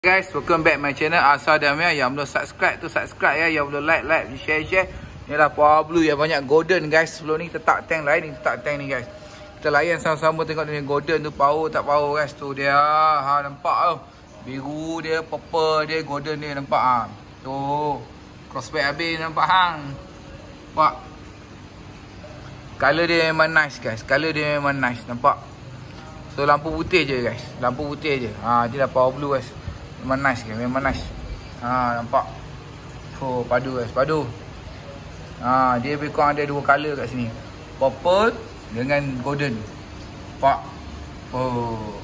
Guys, welcome back my channel Asal Damia. Yang belum subscribe tu subscribe ya. Yang belum like share. Ni lah Power Blue yang banyak golden guys. Sebelum ni kita tak tank lain ni, kita tak tank ni guys. Kita layan sama-sama tengok ni golden tu power tak power guys. Tu dia. Ha, nampak tu. Biru dia, purple dia, golden dia, nampak ah. Ha. Tu. Crossback habis nampak hang. Nampak. Color dia memang nice guys. Color dia memang nice, nampak. So lampu putih je guys. Lampu putih je. Ha, dia dah Power Blue guys. Memang nice ke? Memang nice. Ha, nampak. Oh, padu guys, padu. Ha, dia lebih kurang ada dua color kat sini. Purple dengan golden. Nampak. Oh.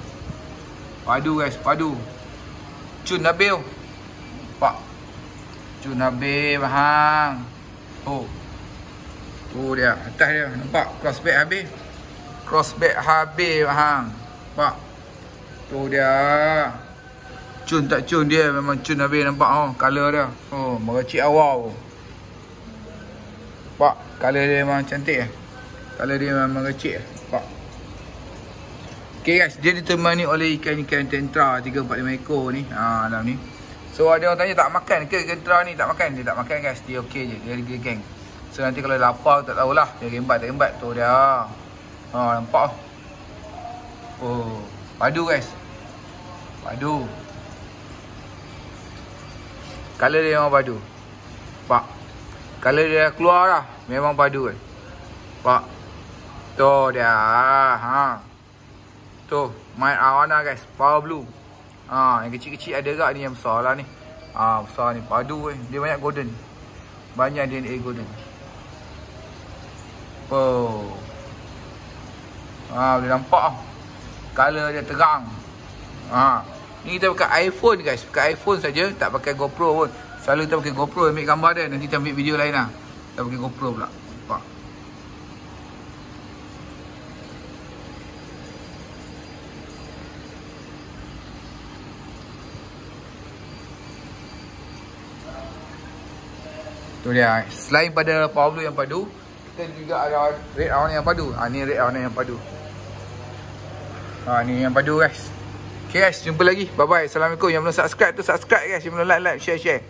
Padu guys, padu. Cun Nabil. Nampak. Cun Nabil bahang. Oh. Tu dia, atas dia. Nampak crossback habis. Crossback habis bahang. Nampak. Tu dia. Cun tak cun dia memang cun habis, nampak oh color dia. Oh, meracik awal. Nampak color dia memang cantik eh. Color dia memang meracik. Nampak. Okay guys, dia ditemani oleh ikan-ikan tentra 3-4-5 ekor ni. Ha, dalam ni. So ada orang tanya tak makan ke tentra ni? Tak makan, dia tak makan guys. Dia okey je, dia geng. So nanti kalau lapar tak tahulah, dia rembat tak rembat tu dia. Ha, nampak. Oh, padu guys. Padu. Color dia memang padu. Nampak. Color dia keluar dah. Memang padu kan. Nampak. Tu dia. Ha. Tu. Main awana guys. Power Blue. Ha. Yang kecil-kecil ada gak ni. Yang besar lah ni. Ha. Besar ni. Padu kan. Dia banyak golden. Banyak DNA golden. Oh. Ha. Boleh nampak. Color dia terang. Ha. Ni kita pakai iPhone guys. Pakai iPhone saja, tak pakai GoPro pun. Selalu kita pakai GoPro ambil gambar dia. Nanti kita ambil video lain lah. Kita pakai GoPro pula. Nampak. Tu dia. Selain pada Power Blue yang padu, kita juga ada red awana yang padu. Ha, ni red awana yang padu. Ha, ni yang padu guys. Okay guys, jumpa lagi. Bye bye. Assalamualaikum. Yang belum subscribe tu subscribe guys. Yang belum like share.